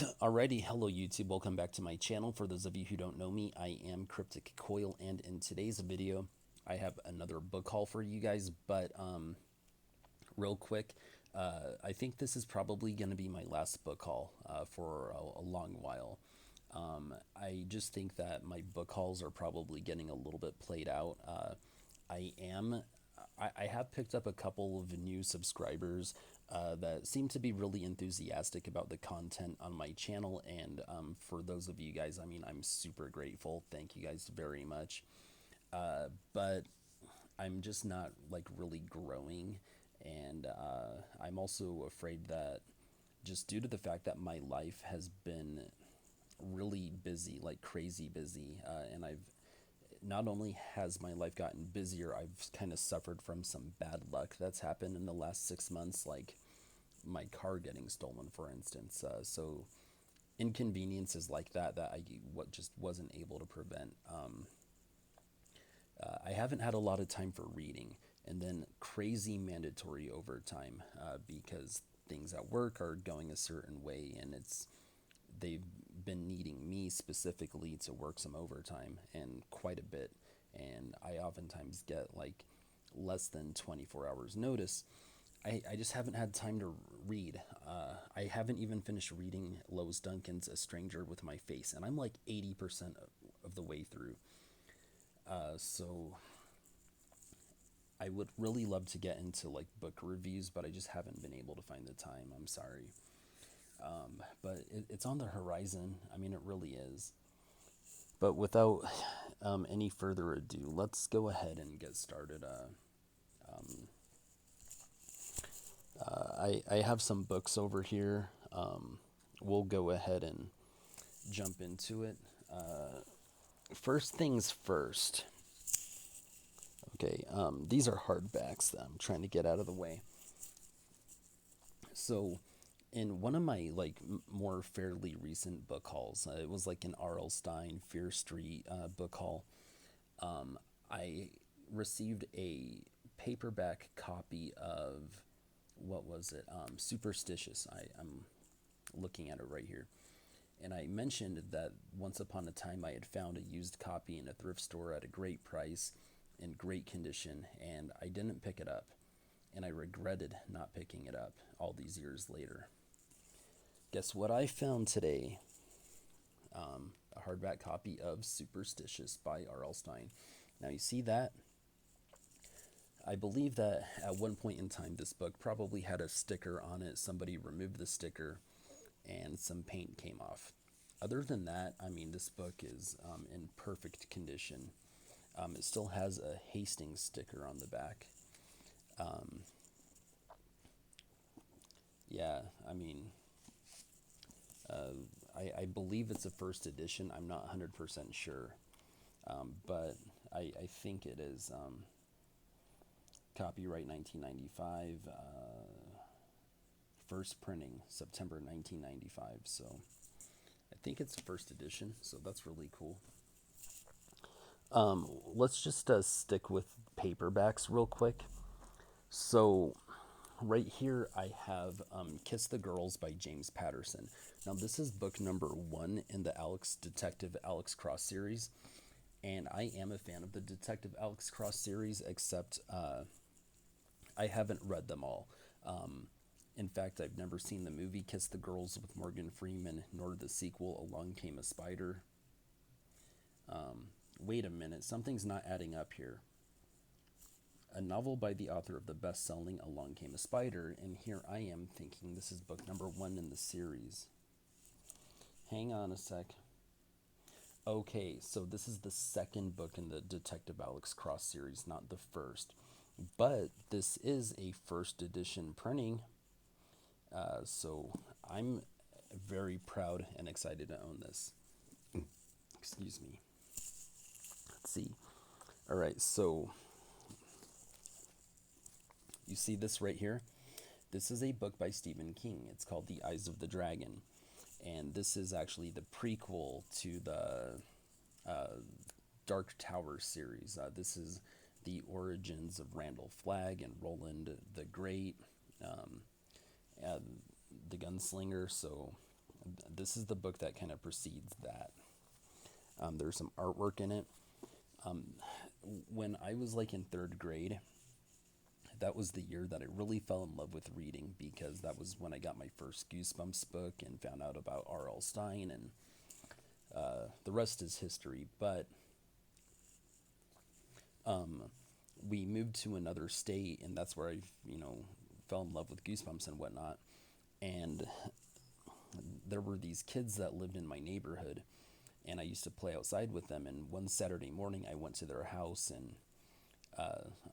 Alrighty, hello YouTube, welcome back to my channel. For those of you who don't know me, I am Cryptic Coil, and in today's video, I have another book haul for you guys, but real quick, I think this is probably going to be my last book haul for a long while. I just think that my book hauls are probably getting a little bit played out. I am I have picked up a couple of new subscribers that seem to be really enthusiastic about the content on my channel, and for those of you guys, I mean, I'm super grateful. Thank you guys very much. But I'm just not like really growing, and I'm also afraid that just due to the fact that my life has been really busy, like crazy busy, and I've not only has my life gotten busier, I've kind of suffered from some bad luck that's happened in the last 6 months, like my car getting stolen, for instance. So inconveniences like that I just wasn't able to prevent. I haven't had a lot of time for reading, and then crazy mandatory overtime because things at work are going a certain way, and they've been needing me specifically to work some overtime and quite a bit, and I oftentimes get like less than 24 hours notice. I just haven't had time to read. I haven't even finished reading Lois Duncan's A Stranger with My Face, and I'm like 80% of the way through. So I would really love to get into like book reviews, but I just haven't been able to find the time. I'm sorry. But it's on the horizon. I mean, it really is. But without any further ado, let's go ahead and get started. I have some books over here. We'll go ahead and jump into it. First things first. Okay, these are hardbacks that I'm trying to get out of the way. So, in one of my like more fairly recent book hauls, it was like an Rl Stine Fear Street book haul. I received a paperback copy of what was it? Superstitious. I'm looking at it right here. And I mentioned that once upon a time I had found a used copy in a thrift store at a great price, in great condition, and I didn't pick it up. And I regretted not picking it up all these years later. Guess what I found today? A hardback copy of Superstitious by Rl Stine. Now you see that? I believe that at one point in time this book probably had a sticker on it. Somebody removed the sticker and some paint came off. Other than that, I mean, this book is in perfect condition. It still has a Hastings sticker on the back. Yeah, I mean, I believe it's a first edition. I'm not 100% sure, but I think it is. Copyright 1995, first printing September 1995. So I think it's first edition. So that's really cool. Let's just stick with paperbacks real quick. So right here I have Kiss the Girls by James Patterson. Now this is book number 1 in the Detective Alex Cross series, and I am a fan of the Detective Alex Cross series, except I haven't read them all. In fact, I've never seen the movie Kiss the Girls with Morgan Freeman, nor the sequel Along Came a Spider. Wait a minute, something's not adding up here. A novel by the author of the best-selling Along Came a Spider, and here I am thinking this is book number 1 in the series. Hang on a sec. Okay, so this is the second book in the Detective Alex Cross series, not the first. But this is a first edition printing, so I'm very proud and excited to own this. Excuse me. Let's see. All right, so you see this right here? This is a book by Stephen King. It's called The Eyes of the Dragon. And this is actually the prequel to the Dark Tower series. This is the origins of Randall Flagg and Roland the Great, the gunslinger. So This is the book that kind of precedes that. There's some artwork in it. When I was like in third grade, that was the year that I really fell in love with reading, because that was when I got my first Goosebumps book and found out about Rl Stine, and the rest is history. But we moved to another state, and that's where I, fell in love with Goosebumps and whatnot. And there were these kids that lived in my neighborhood, and I used to play outside with them. And one Saturday morning, I went to their house, and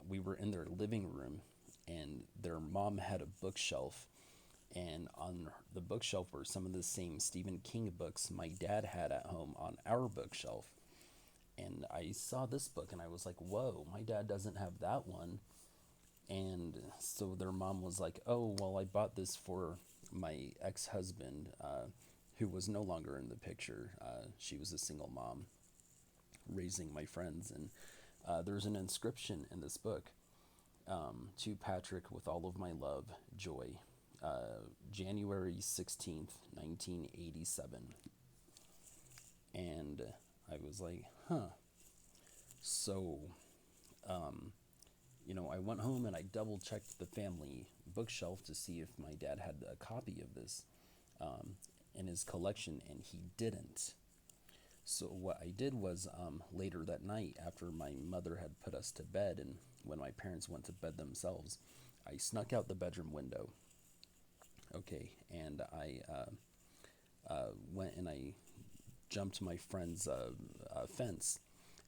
we were in their living room, and their mom had a bookshelf, and on the bookshelf were some of the same Stephen King books my dad had at home on our bookshelf. And I saw this book, and I was like, whoa, my dad doesn't have that one. And so their mom was like, oh, well, I bought this for my ex-husband, who was no longer in the picture. She was a single mom raising my friends. And there's an inscription in this book, to Patrick, with all of my love, Joy, January 16th, 1987. And I was like, huh. So, I went home and I double checked the family bookshelf to see if my dad had a copy of this in his collection, and he didn't. So what I did was, later that night, after my mother had put us to bed, and when my parents went to bed themselves, I snuck out the bedroom window. Okay, and I went and I jumped my friend's fence,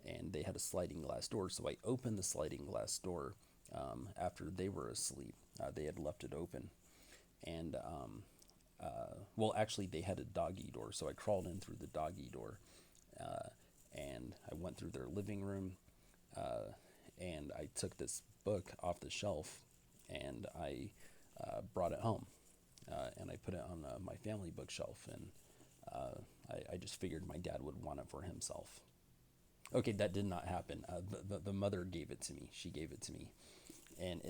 and they had a sliding glass door. So I opened the sliding glass door after they were asleep. They had left it open. And, well, actually, they had a doggy door. So I crawled in through the doggy door. And I went through their living room. And I took this book off the shelf, and I brought it home. And I put it on my family bookshelf. And I just figured my dad would want it for himself. Okay, that did not happen. The mother gave it to me. She gave it to me, and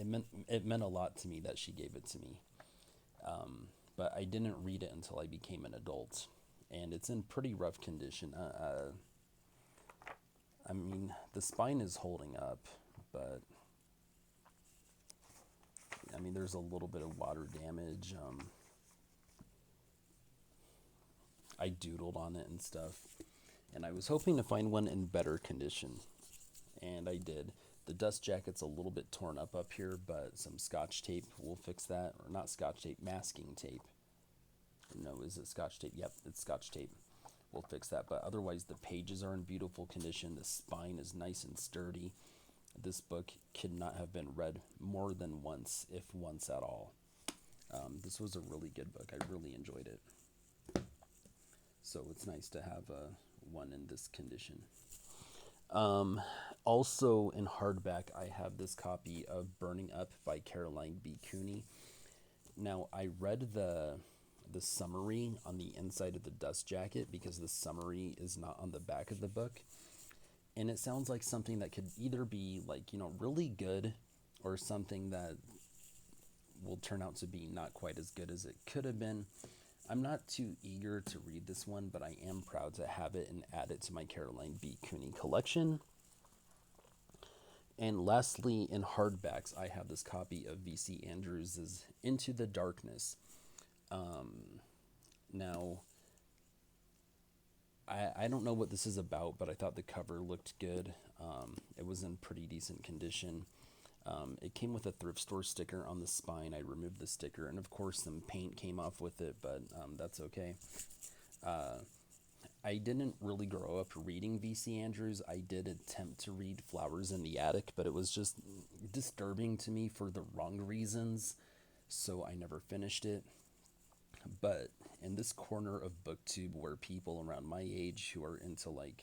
it meant a lot to me that she gave it to me. But I didn't read it until I became an adult, and it's in pretty rough condition. I mean, the spine is holding up, but I mean, there's a little bit of water damage. I doodled on it and stuff, and I was hoping to find one in better condition, and I did. The dust jacket's a little bit torn up here, but some scotch tape will fix that. Or not scotch tape, masking tape. No, is it scotch tape? Yep, it's scotch tape. We'll fix that, but otherwise the pages are in beautiful condition. The spine is nice and sturdy. This book could not have been read more than once, if once at all. This was a really good book. I really enjoyed it. So it's nice to have one in this condition. Also in hardback, I have this copy of Burning Up by Caroline B. Cooney. Now, I read the summary on the inside of the dust jacket, because the summary is not on the back of the book. And it sounds like something that could either be like, really good, or something that will turn out to be not quite as good as it could have been. I'm not too eager to read this one, but I am proud to have it and add it to my Caroline B. Cooney collection. And lastly, in hardbacks, I have this copy of V.C. Andrews' Into the Darkness. Now, I don't know what this is about, but I thought the cover looked good. It was in pretty decent condition. It came with a thrift store sticker on the spine. I removed the sticker, and of course some paint came off with it, but that's okay. I didn't really grow up reading V.C. Andrews. I did attempt to read Flowers in the Attic, but it was just disturbing to me for the wrong reasons, so I never finished it. But in this corner of BookTube, where people around my age who are into, like,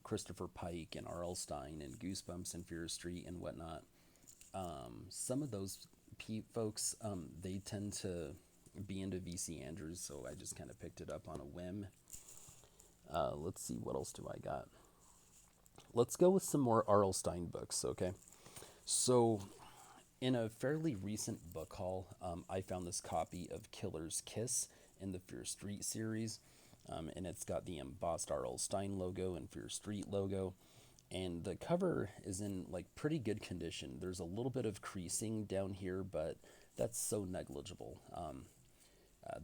Christopher Pike and Rl Stine and Goosebumps and Fear Street and whatnot, some of those folks, they tend to be into V.C. Andrews, so I just kind of picked it up on a whim. Let's see, what else do I got? Let's go with some more Rl Stine books, okay? So In a fairly recent book haul, I found this copy of Killer's Kiss in the Fear Street series, and it's got the embossed Rl Stine logo and Fear Street logo, and the cover is in like pretty good condition. There's a little bit of creasing down here, but that's so negligible.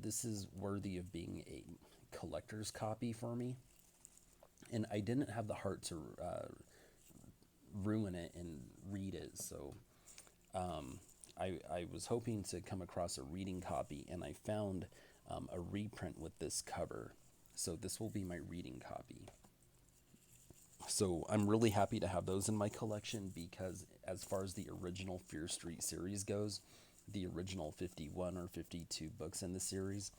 This is worthy of being a collector's copy for me, and I didn't have the heart to ruin it and read it, so I was hoping to come across a reading copy, and I found a reprint with this cover, so this will be my reading copy. So I'm really happy to have those in my collection, because as far as the original Fear Street series goes, the original 51 or 52 books in the series,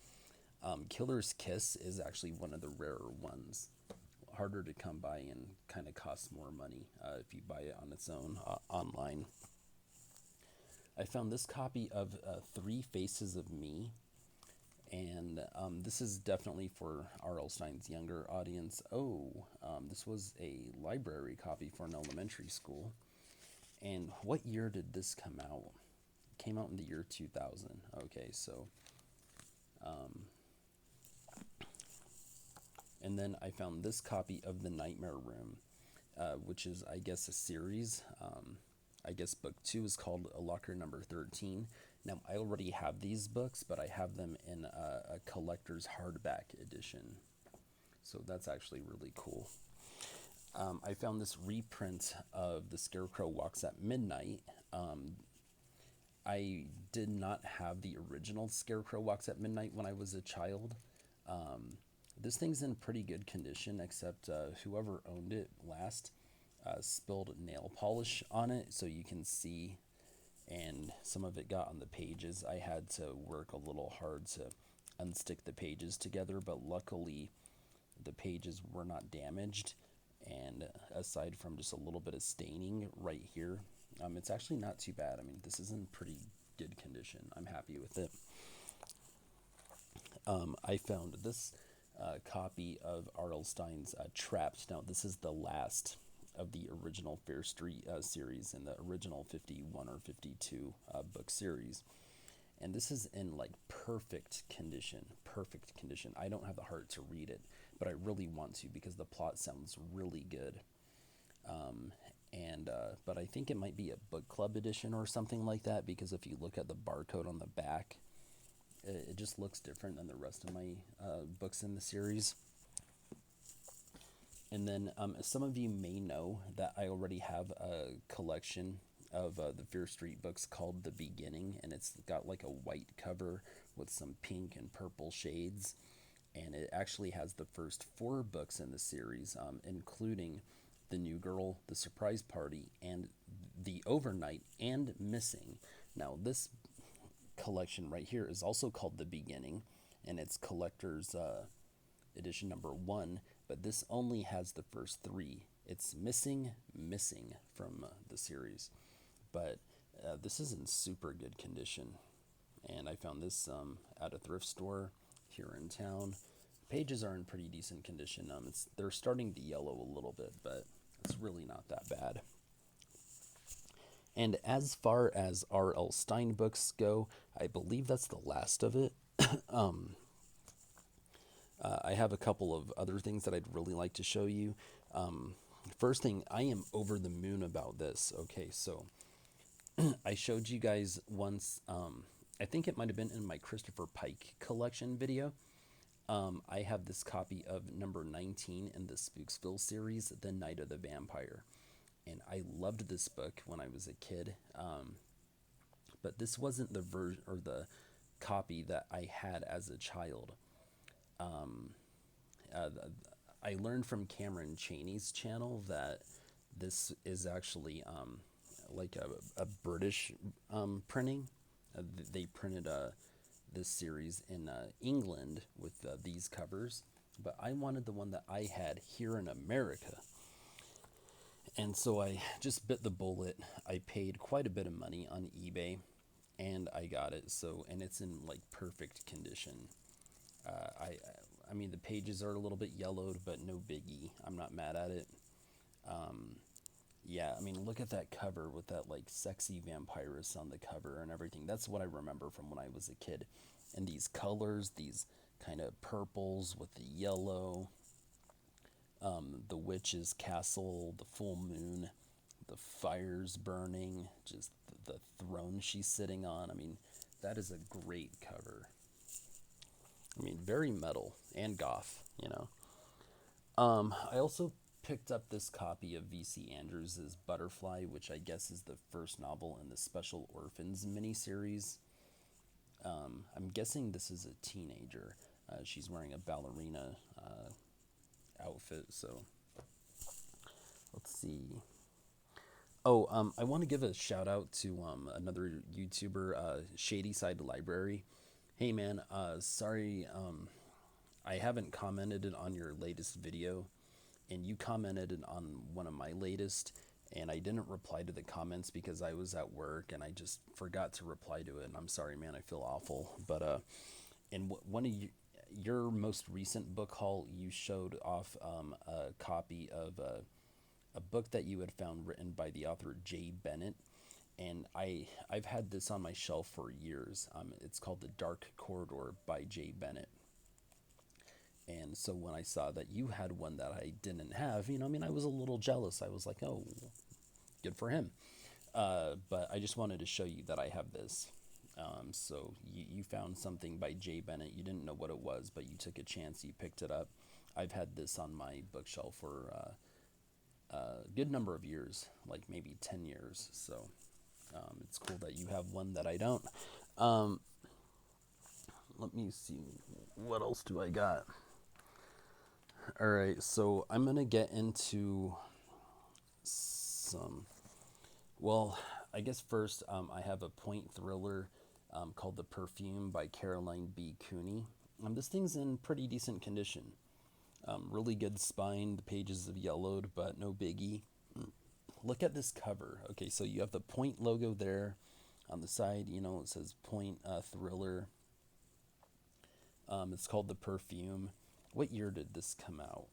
Killer's Kiss is actually one of the rarer ones. Harder to come by and kind of costs more money if you buy it on its own online. I found this copy of Three Faces of Me, and this is definitely for R.L. Stine's younger audience. This was a library copy for an elementary school. And what year did this come out? It came out in the year 2000. Okay, so and then I found this copy of The Nightmare Room, which is, I guess, a series. I guess book 2 is called Locker Number 13. Now, I already have these books, but I have them in a collector's hardback edition. So that's actually really cool. I found this reprint of The Scarecrow Walks at Midnight. I did not have the original Scarecrow Walks at Midnight when I was a child. This thing's in pretty good condition, except whoever owned it last spilled nail polish on it, so you can see, and some of it got on the pages. I had to work a little hard to unstick the pages together, but luckily the pages were not damaged, and aside from just a little bit of staining right here, it's actually not too bad. I mean, this is in pretty good condition. I'm happy with it. I found this copy of R.L. Stine's Trapped. Now, this is the last of the original Fear Street series in the original 51 or 52 book series. And this is in like perfect condition. I don't have the heart to read it, but I really want to, because the plot sounds really good. But I think it might be a book club edition or something like that, because if you look at the barcode on the back, it just looks different than the rest of my books in the series. And then some of you may know that I already have a collection of the Fear Street books called The Beginning, and it's got like a white cover with some pink and purple shades, and it actually has the first 4 books in the series, including The New Girl, The Surprise Party, and The Overnight, and Missing. Now, this collection right here is also called The Beginning, and it's collector's edition number 1, but this only has the first 3. It's missing from the series, but this is in super good condition, and I found this at a thrift store here in town. Pages are in pretty decent condition. They're starting to yellow a little bit, but it's really not that bad. And as far as R.L. Stine books go, I believe that's the last of it. I have a couple of other things that I'd really like to show you. First thing, I am over the moon about this. Okay, so I showed you guys once, I think it might have been in my Christopher Pike collection video. I have this copy of number 19 in the Spooksville series, The Night of the Vampire. And I loved this book when I was a kid, but this wasn't the version or the copy that I had as a child. I learned from Cameron Chaney's channel that this is actually like a British printing. They printed this series in England with these covers, but I wanted the one that I had here in America. And so I just bit the bullet. I paid quite a bit of money on eBay, and I got it. So, and it's in like perfect condition. I mean, the pages are a little bit yellowed, but no biggie. I'm not mad at it. Yeah, I mean, look at that cover with that like sexy vampiress on the cover and everything. That's what I remember from when I was a kid. And these colors, these kind of purples with the yellow, the witch's castle, the full moon, the fires burning, just the throne she's sitting on. I mean, that is a great cover. I mean, very metal and goth, you know. I also picked up this copy of V.C. Andrews' Butterfly, which I guess is the first novel in the Special Orphans miniseries. I'm guessing this is a teenager. She's wearing a ballerina outfit, so let's see. Oh, I want to give a shout out to another YouTuber, Shady Side Library. Hey man, sorry, I haven't commented on your latest video, and you commented on one of my latest, and I didn't reply to the comments because I was at work and I just forgot to reply to it. And I'm sorry, man. I feel awful. But in one of your most recent book haul, you showed off a copy of a book that you had found written by the author Jay Bennett. And I've had this on my shelf for years. It's called The Dark Corridor by Jay Bennett. And so when I saw that you had one that I didn't have, I mean, I was a little jealous. I was like, oh, good for him. But I just wanted to show you that I have this. So you found something by Jay Bennett. You didn't know what it was, but you took a chance. You picked it up. I've had this on my bookshelf for a good number of years, like maybe 10 years. So it's cool that you have one that I don't. Let me see. What else do I got? All right, so I'm going to get into some, well, I guess first I have a point thriller called The Perfume by Caroline B. Cooney. This thing's in pretty decent condition. Really good spine, the pages have yellowed, but no biggie. Look at this cover. Okay, so you have the point logo there on the side, it says point thriller. It's called The Perfume. What year did this come out?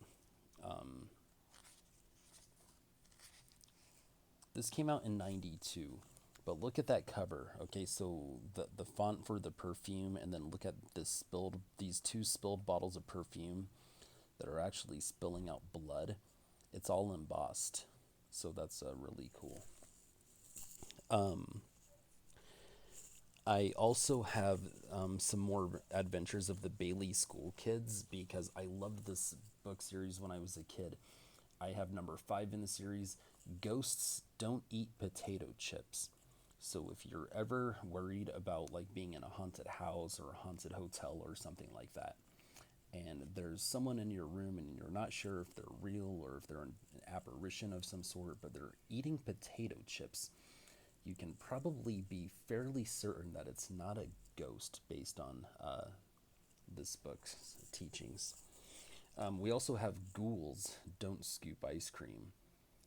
This came out in 92. But look at that cover. Okay, so the font for The Perfume, and then look at these two spilled bottles of perfume that are actually spilling out blood. It's all embossed. So that's really cool. I also have some more adventures of the Bayley School Kids because I loved this book series when I was a kid. I have number 5 in the series, Ghosts Don't Eat Potato Chips. So if you're ever worried about like being in a haunted house or a haunted hotel or something like that, and there's someone in your room and you're not sure if they're real or if they're an apparition of some sort, but they're eating potato chips, you can probably be fairly certain that it's not a ghost based on this book's teachings. We also have Ghouls Don't Scoop Ice Cream.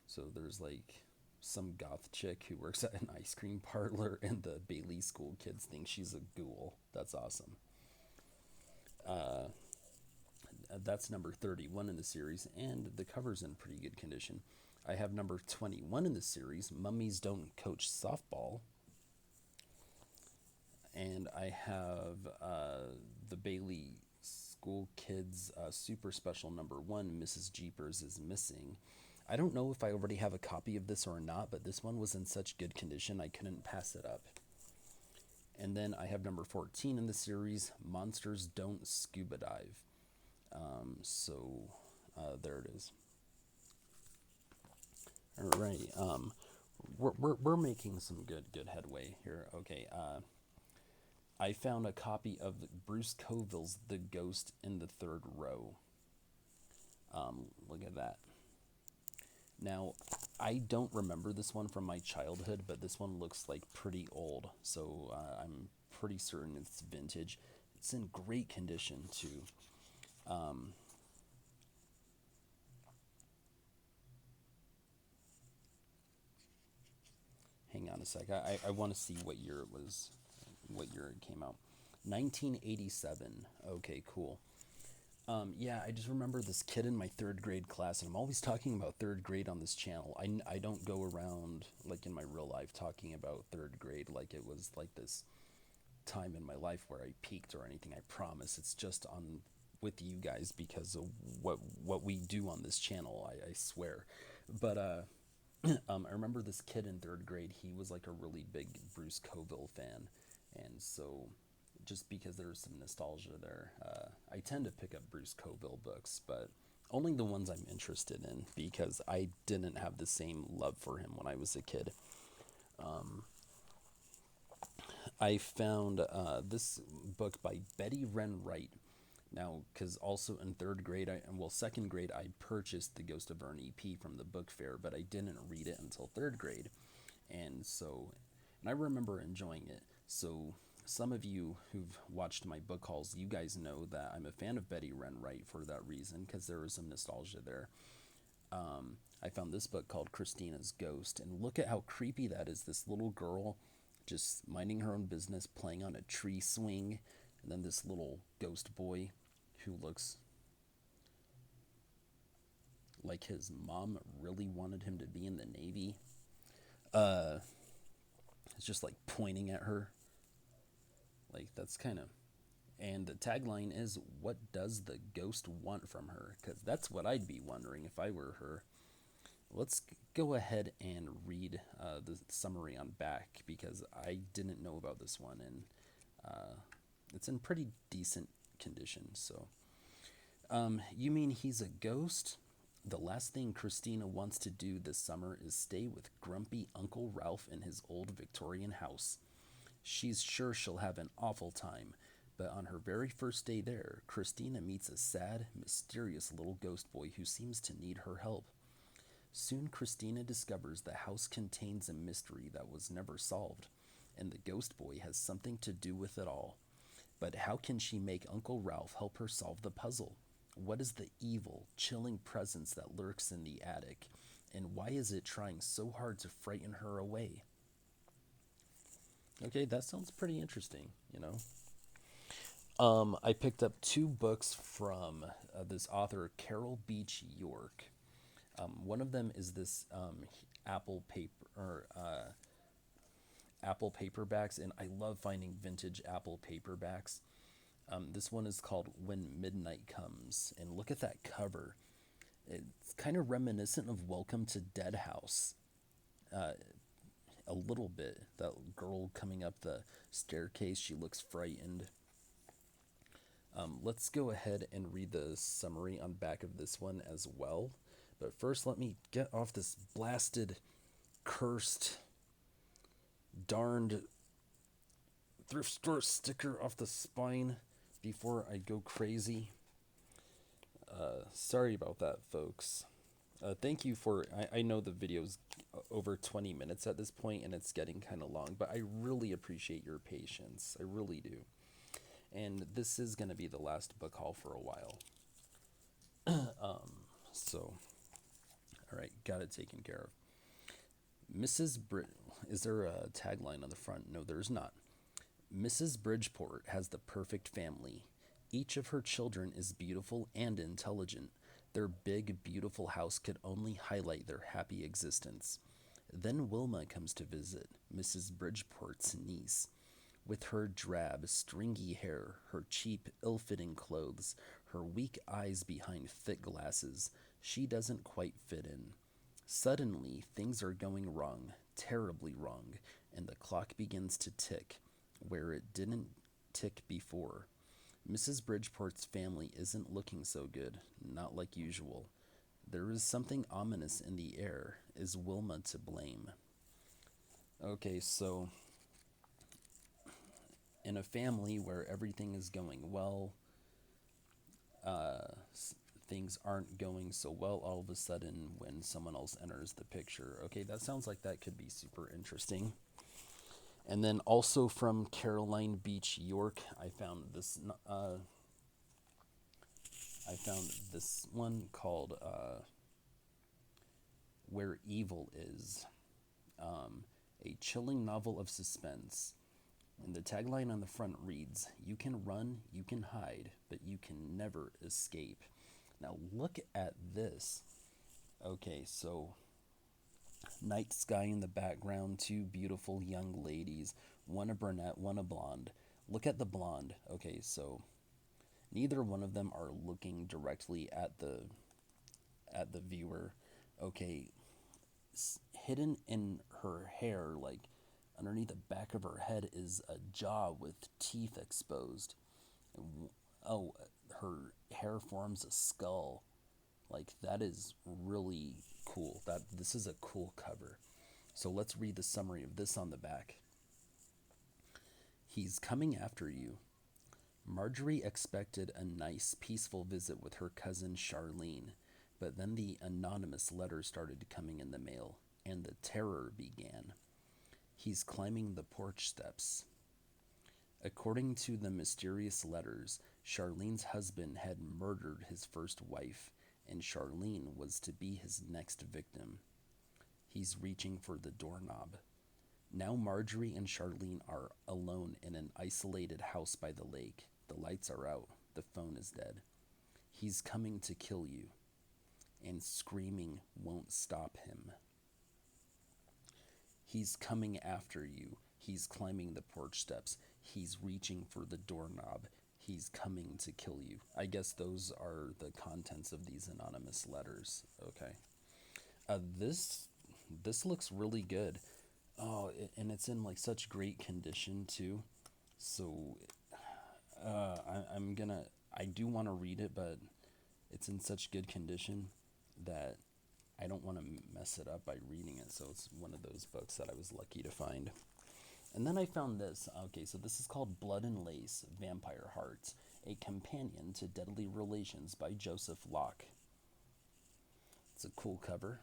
So there's like some goth chick who works at an ice cream parlor, and the Bayley School Kids think she's a ghoul. That's awesome. That's number 31 in the series, and the cover's in pretty good condition. I have number 21 in the series, Mummies Don't Coach Softball. And I have the Bayley School Kids Super Special number 1, Mrs. Jeepers is Missing. I don't know if I already have a copy of this or not, but this one was in such good condition I couldn't pass it up. And then I have number 14 in the series, Monsters Don't Scuba Dive. There it is. Alrighty. We're making some good headway here. Okay. I found a copy of Bruce Coville's The Ghost in the Third Row. Look at that. Now, I don't remember this one from my childhood, but this one looks like pretty old, so I'm pretty certain it's vintage. It's in great condition too. Hang on a sec. I want to see what year it came out. 1987. Okay, cool. Yeah, I just remember this kid in my third grade class, and I'm always talking about third grade on this channel. I don't go around, like, in my real life talking about third grade like it was, like, this time in my life where I peaked or anything. I promise. It's just on with you guys because of what we do on this channel, I swear. But, I remember this kid in third grade, he was, like, a really big Bruce Coville fan, and so just because there's some nostalgia there. I tend to pick up Bruce Coville books, but only the ones I'm interested in because I didn't have the same love for him when I was a kid. I found this book by Betty Wren Wright. Now, because also in third grade, second grade, I purchased The Ghost of Vern EP from the book fair, but I didn't read it until third grade. And I remember enjoying it. So some of you who've watched my book hauls, you guys know that I'm a fan of Betty Wren Wright for that reason, because there was some nostalgia there. I found this book called Christina's Ghost, and look at how creepy that is. This little girl just minding her own business, playing on a tree swing, and then this little ghost boy who looks like his mom really wanted him to be in the Navy. It's just like pointing at her. Like, that's kind of. And the tagline is, "What does the ghost want from her?" Because that's what I'd be wondering if I were her. Let's go ahead and read the summary on back because I didn't know about this one, and it's in pretty decent condition. So, you mean he's a ghost? The last thing Christina wants to do this summer is stay with grumpy Uncle Ralph in his old Victorian house. She's sure she'll have an awful time, but on her very first day there, Christina meets a sad, mysterious little ghost boy who seems to need her help. Soon Christina discovers the house contains a mystery that was never solved, and the ghost boy has something to do with it all. But how can she make Uncle Ralph help her solve the puzzle? What is the evil, chilling presence that lurks in the attic, and why is it trying so hard to frighten her away? Okay, that sounds pretty interesting, you know. I picked up 2 books from this author, Carol Beach York. One of them is this Apple paperbacks, and I love finding vintage Apple paperbacks. This one is called When Midnight Comes, and look at that cover. It's kind of reminiscent of Welcome to Dead House. A little bit. That girl coming up the staircase, she looks frightened. Let's go ahead and read the summary on back of this one as well. But first, let me get off this blasted, cursed, darned thrift store sticker off the spine before I go crazy. Sorry about that, folks. Thank you for. I know the video's over 20 minutes at this point, and it's getting kind of long, but I really appreciate your patience. I really do. And this is going to be the last book haul for a while. So, all right, got it taken care of. Is there a tagline on the front? No, there's not. Mrs. Bridgeport has the perfect family. Each of her children is beautiful and intelligent. Their big, beautiful house could only highlight their happy existence. Then Wilma comes to visit, Mrs. Bridgeport's niece. With her drab, stringy hair, her cheap, ill-fitting clothes, her weak eyes behind thick glasses, she doesn't quite fit in. Suddenly, things are going wrong, terribly wrong, and the clock begins to tick, where it didn't tick before. Mrs. Bridgeport's family isn't looking so good, not like usual. There is something ominous in the air. Is Wilma to blame? Okay, so in a family where everything is going well, things aren't going so well all of a sudden when someone else enters the picture. Okay, that sounds like that could be super interesting. And then also from Caroline Beach York, I found this one called Where Evil Is. A chilling novel of suspense. And the tagline on the front reads, "You can run, you can hide, but you can never escape." Now look at this. Okay, so night sky in the background, two beautiful young ladies, one a brunette, one a blonde. Look at the blonde. Okay, so neither one of them are looking directly at the viewer. Okay, hidden in her hair, like underneath the back of her head, is a jaw with teeth exposed. Oh, her hair forms a skull. Like, that is really cool. This is a cool cover. So let's read the summary of this on the back. "He's coming after you." Marjorie expected a nice, peaceful visit with her cousin Charlene, but then the anonymous letters started coming in the mail, and the terror began. "He's climbing the porch steps." According to the mysterious letters, Charlene's husband had murdered his first wife, and Charlene was to be his next victim. He's reaching for the doorknob. Now Marjorie and Charlene are alone in an isolated house by the lake. The lights are out. The phone is dead. He's coming to kill you, and screaming won't stop him. He's coming after you. He's climbing the porch steps. He's reaching for the doorknob. He's coming to kill you. I guess those are the contents of these anonymous letters. Okay. This looks really good. Oh, and it's in like such great condition too. So I do want to read it, but it's in such good condition that I don't want to mess it up by reading it. So it's one of those books that I was lucky to find. And then I found this. Okay, so this is called Blood and Lace, Vampire Hearts, a companion to Deadly Relations by Joseph Locke. It's a cool cover.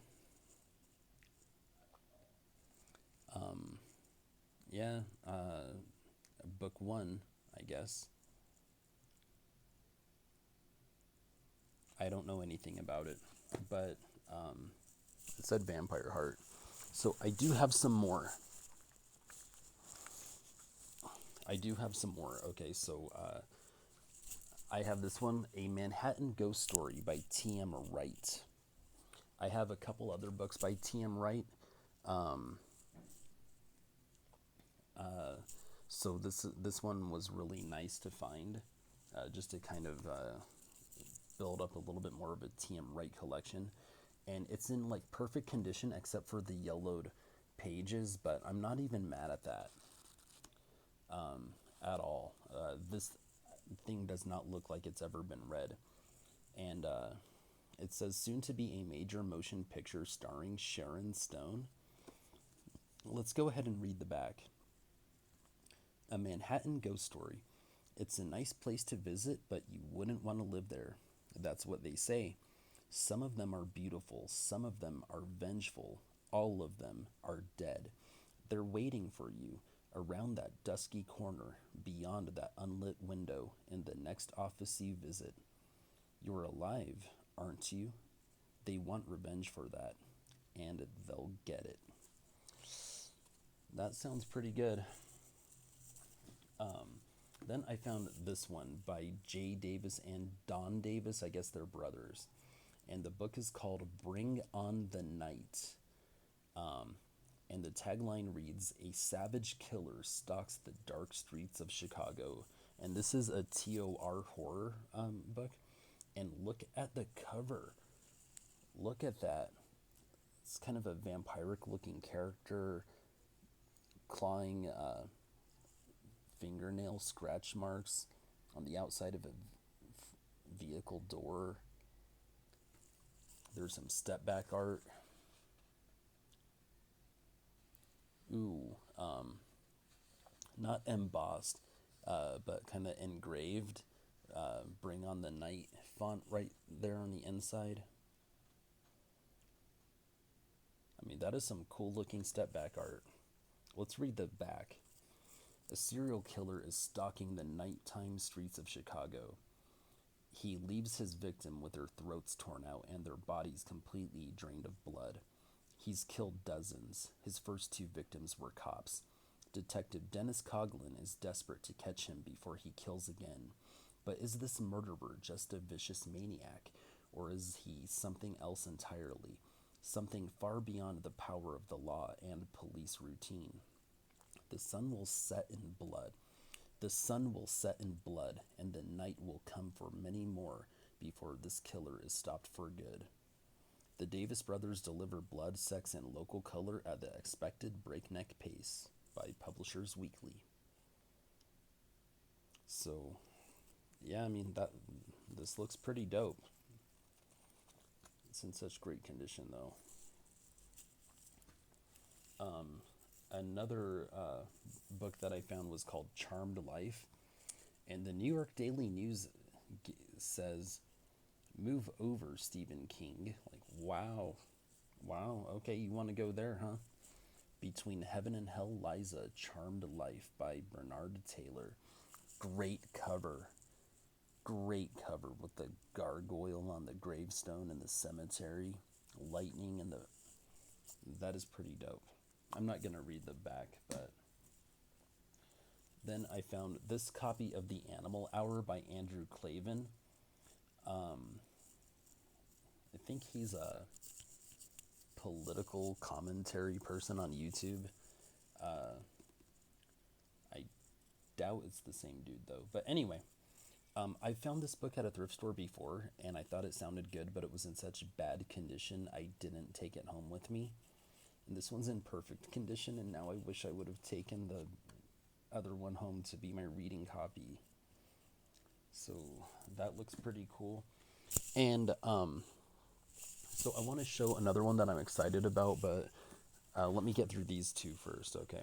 Yeah, book one, I guess. I don't know anything about it, but it said Vampire Heart. So I do have some more. Okay, so I have this one, A Manhattan Ghost Story by T.M. Wright. I have a couple other books by T.M. Wright. So this one was really nice to find, just to kind of build up a little bit more of a T.M. Wright collection. And it's in like perfect condition except for the yellowed pages, but I'm not even mad at that at all. This thing does not look like it's ever been read. And it says, soon to be a major motion picture starring Sharon Stone. Let's go ahead and read the back. A Manhattan Ghost Story. It's a nice place to visit, but you wouldn't want to live there. That's what they say. Some of them are beautiful, some of them are vengeful, all of them are dead. They're waiting for you, around that dusky corner, beyond that unlit window, in the next office you visit. You're alive, aren't you? They want revenge for that, and they'll get it. That sounds pretty good. Then I found this one by Jay Davis and Don Davis. I guess they're brothers. And the book is called Bring on the Night. And the tagline reads, "A savage killer stalks the dark streets of Chicago." And this is a TOR horror book. And look at the cover. Look at that. It's kind of a vampiric looking character clawing fingernail scratch marks on the outside of a vehicle door. There's some step back art. Ooh, not embossed, but kind of engraved. Bring on the Night font right there on the inside. I mean, that is some cool looking step back art. Let's read the back. A serial killer is stalking the nighttime streets of Chicago. He leaves his victim with their throats torn out and their bodies completely drained of blood. He's killed dozens. His first two victims were cops. Detective Dennis Coughlin is desperate to catch him before he kills again. But is this murderer just a vicious maniac, or is he something else entirely? Something far beyond the power of the law and police routine. The sun will set in blood. The sun will set in blood, and the night will come for many more before this killer is stopped for good. The Davis brothers deliver blood, sex, and local color at the expected breakneck pace by Publishers Weekly. So, yeah, I mean, this looks pretty dope. It's in such great condition, though. Another book that I found was called Charmed Life, and the New York Daily News says, "Move over, Stephen King." Like, wow, okay, you want to go there, huh? Between Heaven and Hell lies a Charmed Life by Bernard Taylor. Great cover with the gargoyle on the gravestone in the cemetery, lightning, and that is pretty dope. I'm not going to read the back, but then I found this copy of The Animal Hour by Andrew Klavan. I think he's a political commentary person on YouTube. I doubt it's the same dude, though. But anyway, I found this book at a thrift store before, and I thought it sounded good, but it was in such bad condition, I didn't take it home with me. And this one's in perfect condition, and now I wish I would have taken the other one home to be my reading copy. So that looks pretty cool. And so I want to show another one that I'm excited about, but let me get through these two first, okay?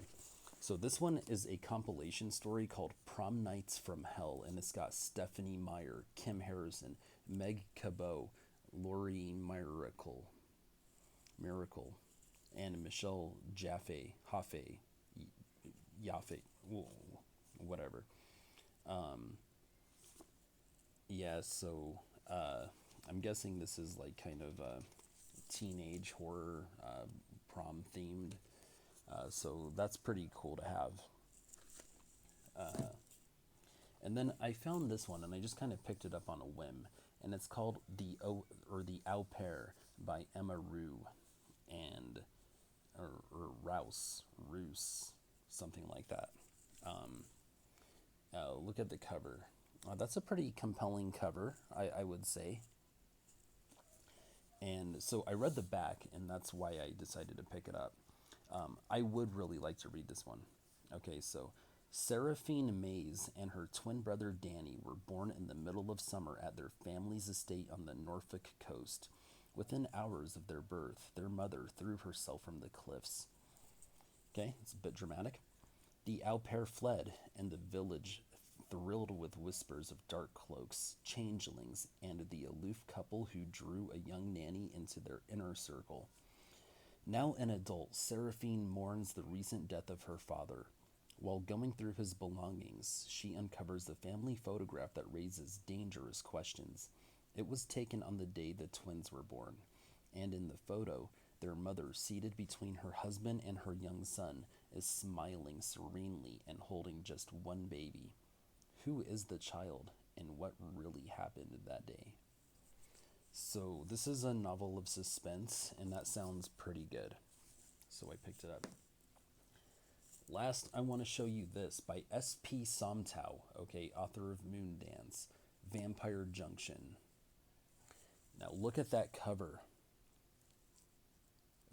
So this one is a compilation story called Prom Nights from Hell, and it's got Stephanie Meyer, Kim Harrison, Meg Cabot, Lori Miracle, and Michelle Jaffe, whatever. Yeah, so I'm guessing this is like kind of a teenage horror, prom themed. So that's pretty cool to have. And then I found this one, and I just kind of picked it up on a whim, and it's called The Au Pair by Emma Rue, and or Rouse, something like that. Look at the cover. That's a pretty compelling cover, I would say. And so I read the back, and that's why I decided to pick it up. I would really like to read this one. Okay, so Seraphine Mays and her twin brother Danny were born in the middle of summer at their family's estate on the Norfolk coast. Within hours of their birth, their mother threw herself from the cliffs. Okay, it's a bit dramatic. The au pair fled, and the village thrilled with whispers of dark cloaks, changelings, and the aloof couple who drew a young nanny into their inner circle. Now an adult, Seraphine mourns the recent death of her father. While going through his belongings, she uncovers the family photograph that raises dangerous questions. It was taken on the day the twins were born, and in the photo, their mother, seated between her husband and her young son, is smiling serenely and holding just one baby. Who is the child, and what really happened that day? So this is a novel of suspense, and that sounds pretty good. So I picked it up. Last, I want to show you this by S.P. Somtow, okay, author of Moondance, Vampire Junction. Now look at that cover.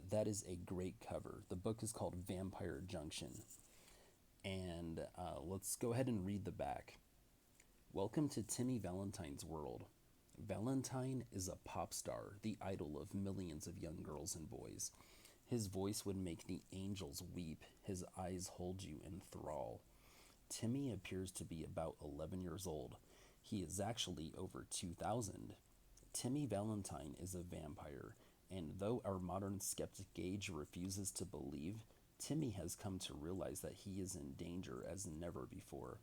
That is a great cover. The book is called Vampire Junction. And let's go ahead and read the back. Welcome to Timmy Valentine's world. Valentine is a pop star, the idol of millions of young girls and boys. His voice would make the angels weep. His eyes hold you in thrall. Timmy appears to be about 11 years old. He is actually over 2,000. Timmy Valentine is a vampire, and though our modern skeptic Gage refuses to believe, Timmy has come to realize that he is in danger as never before.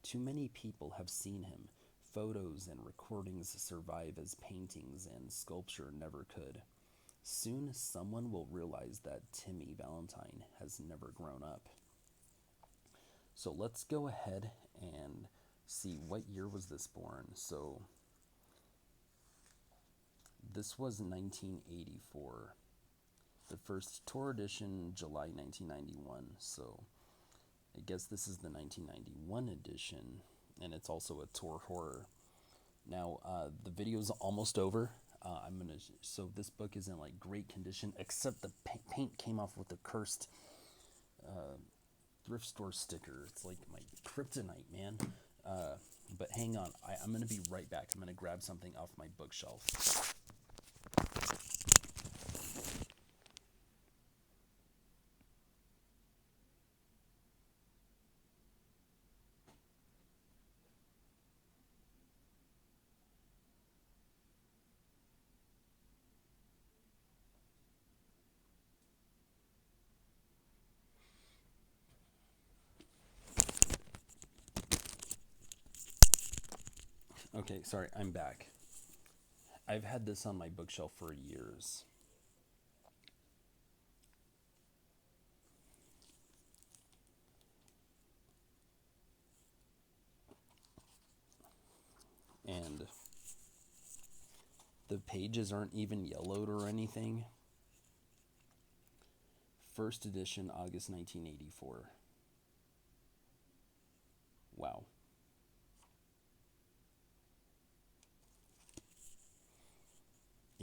Too many people have seen him. Photos and recordings survive as paintings and sculpture never could. Soon someone will realize that Timmy Valentine has never grown up. So let's go ahead and see what year was this born. So this was 1984. The first tour edition, July 1991. So I guess this is the 1991 edition, and it's also a tour horror. Now, the video's almost over. So this book is in like great condition, except the paint came off with a cursed thrift store sticker. It's like my kryptonite, man. But hang on, I'm gonna be right back. I'm gonna grab something off my bookshelf. Okay, sorry, I'm back. I've had this on my bookshelf for years. And the pages aren't even yellowed or anything. First edition, August 1984. Wow.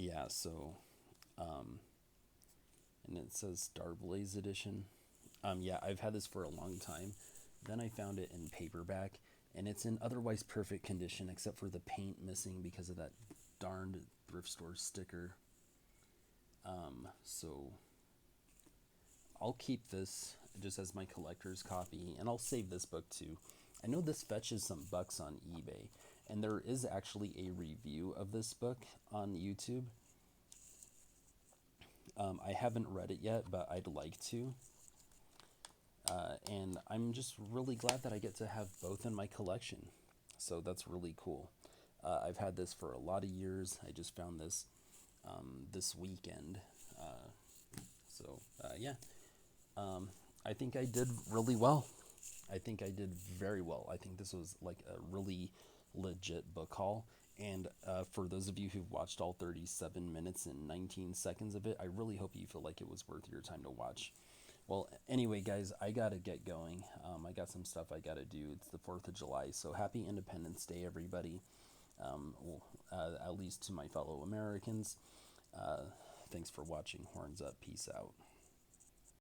Yeah, so, and it says Starblaze edition. Yeah, I've had this for a long time. Then I found it in paperback, and it's in otherwise perfect condition except for the paint missing because of that darned thrift store sticker. So I'll keep this just as my collector's copy, and I'll save this book too. I know this fetches some bucks on eBay, and there is actually a review of this book on YouTube. I haven't read it yet, but I'd like to. And I'm just really glad that I get to have both in my collection. So that's really cool. I've had this for a lot of years. I just found this this weekend. Yeah. I think I did really well. I think I did very well. I think this was like a really legit book haul. And for those of you who've watched all 37 minutes and 19 seconds of it, I really hope you feel like it was worth your time to watch. Well, anyway, guys, I got to get going. I got some stuff I got to do. It's the 4th of July, so happy Independence Day, everybody. At least to my fellow Americans. Thanks for watching. Horns up. Peace out.